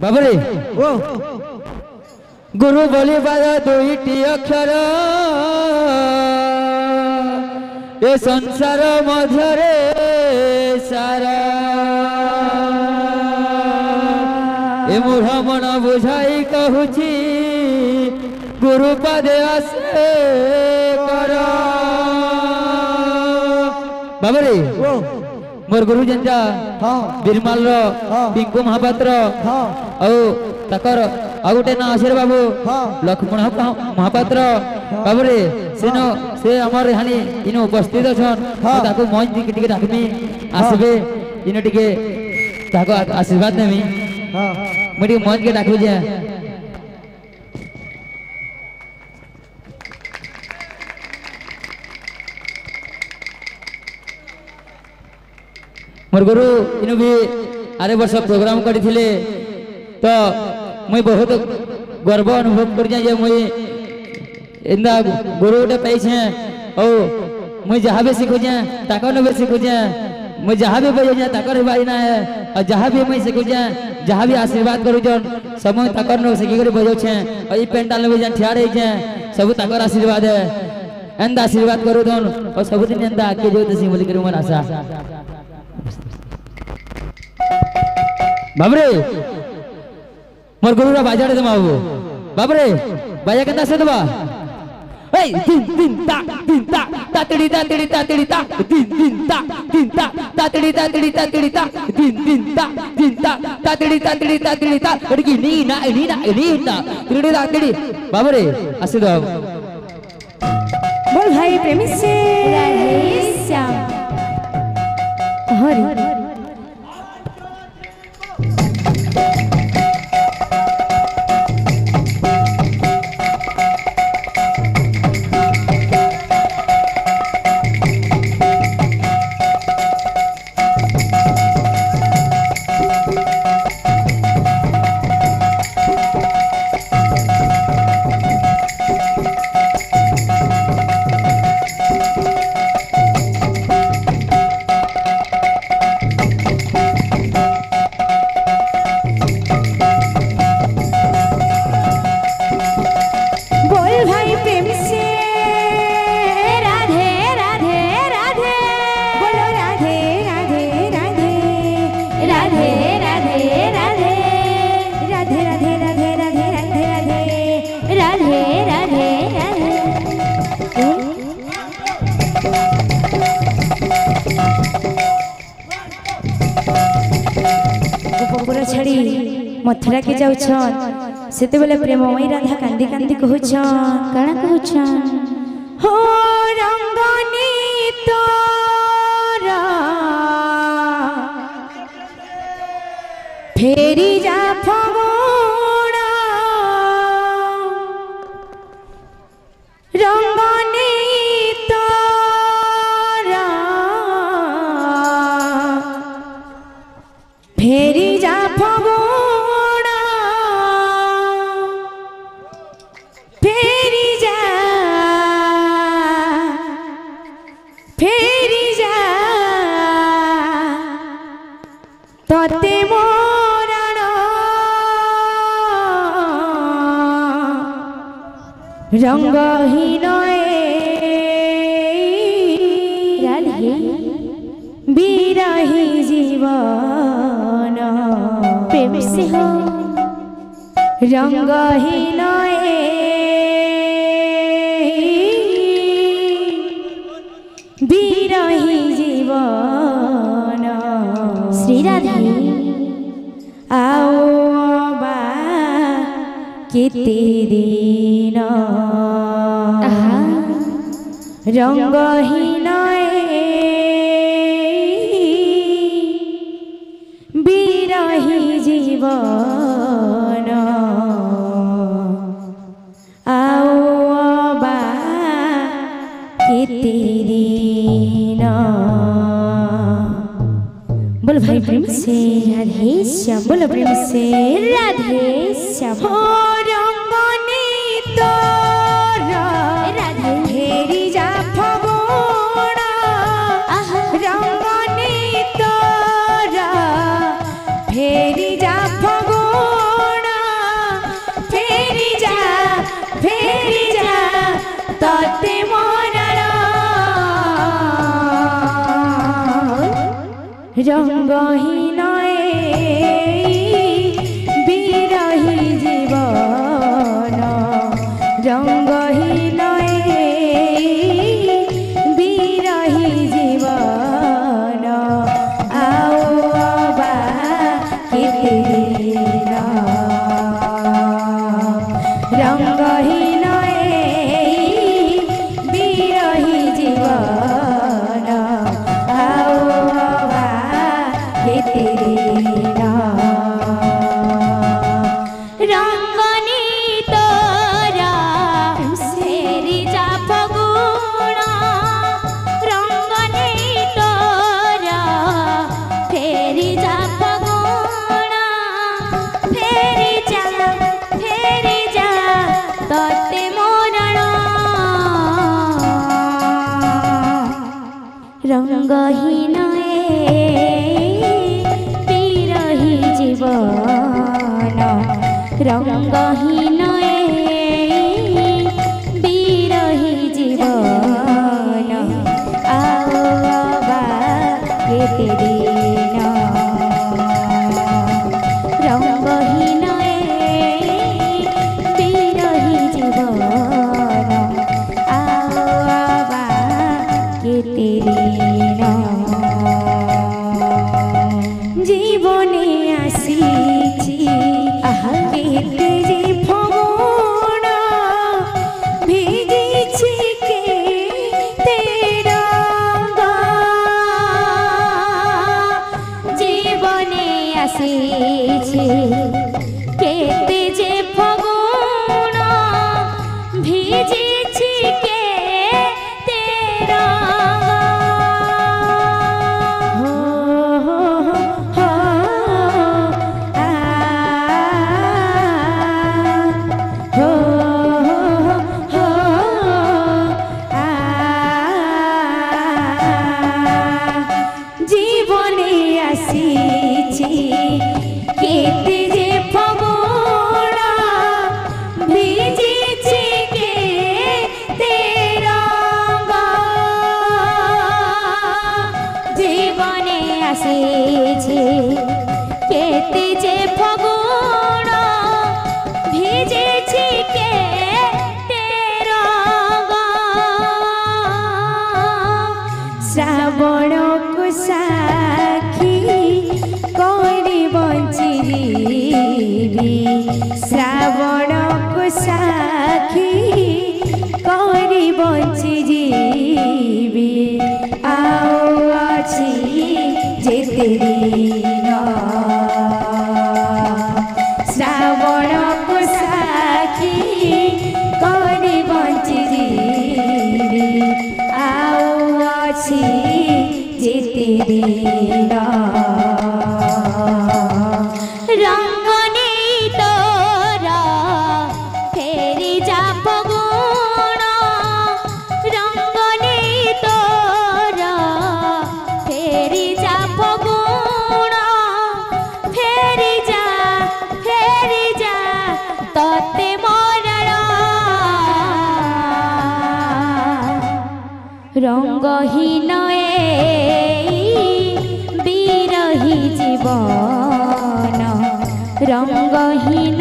बाबरे ओ गुरु बोली बाजा दुईटी अक्षर ए संसार मध्यरे सारा ए मूढ़ मन बुझाई कहूची गुरु पदे आसे कर बाबरे ओ मोर गुरु जंजा हाँ बिरमाल रो हाँ। पिंकु महापात्र हाँ औ तकर आ गोटे ना आशीर बाबू हाँ। लक्ष्मण महापात्र बाबूरे सेनो से हमर हानि इनो उपस्थित छन हाँ। ताको मंच टिके टिके डाकमी आसबे इनो टिके ताको आशीर्वाद देमी हाँ मटी मंच के डाकू जे मोर गुरु इनो भी आरे वर्ष प्रोग्राम करथिले तो मुई बहुत गर्व अनुभव कर जे मुई इंदा गुरु उठे पाइछे ओ मुई जहाँ भी सीखु जे ताकर भी सीखु जे मुई जहाँ भी बजो जे ताकर भाई ना है और जहाँ भी मुई सीखु जे जहाँ भी आशीर्वाद करू जन समय ताकर नो सीखी कर बजो छे और ई पेंटाल में जे ठिया रही जे सब ताकर आशीर्वाद है एंदा आशीर्वाद करू दन और सब दिन एंदा आके जो तसी बोली करू मन आशा बाबरे मोर गुरुरा बाजारे दमाबो बाबरे बाजा केंदा से दबा ए तीन तीन ता तातड़ी तातड़ी तातड़ी ता तीन ता तातड़ी तातड़ी तातड़ी ता तीन ता तातड़ी तातड़ी तातड़ी ता अड़की नी ना तीड़ी तातड़ी बाबरे आसे दो बोल भाई प्रेमी से राधे श्याम हरि मथुरा के जाउछन सेते बेले प्रेममयी राधा कांदी कांदी कहउछन काना कहउछन हो रंगनी तोरा फेरी जा फगुणा रंगनी तोरा फेरी जा तते मोरण रंगहीन राधे बिरही जीवन प्रेम से हो रंगहीन बिरही जीवन श्री राधे आओ बा केते दिन रंगहीन बिरही जीवन आओ बा केते दिन बोल भाई प्रेम से राधे श्याम बोल प्रेम से राधे श्याम हो रंगनी तोरा राधे फेरी जा फगुणा रंगनी तोरा फेरी जा फगुणा फेरी जा तते मरण रंगहीन बिरही जीवन रंगहीन बिरही जीवन आओ बा केते दिन रंगहीन बिरही जीवन आओ बा केते दिन रंगनी तोरा फेरी जा फगुण रंगनी तोरा फेरी जा फगुण फेरी जा तते मरण रंगहीन बिरही जीवन रंगहीन बिरही जीवन आओ बा केते दिन रंगहीन बिरही जीवन आओ बा केते दिन जीवने आसीची केते जे फगुण भिजिछि केते रंग जीवने आसीछि केते जे फगुण भिजिछि केते रंग हो हो हो हो जीवने आसीछि केते जे फगुण भिजिछि केते रंग जीवने आसीछि केते जे फगुण भिजिछि केते रंग श्रावण को साखी करी बंची जीवी श्रावण को साखी करी बंची जीवी आओ अछि जेते दिन श्रावण को साखी करी बंची जीवी आओ अछि जेते दिन रंगनी तोरा फेरी जा फगुण रंगनी तोरा फेरी जा फगुण फेरी जा तते मरण रंगहीन बिरही जीवन रंगहीन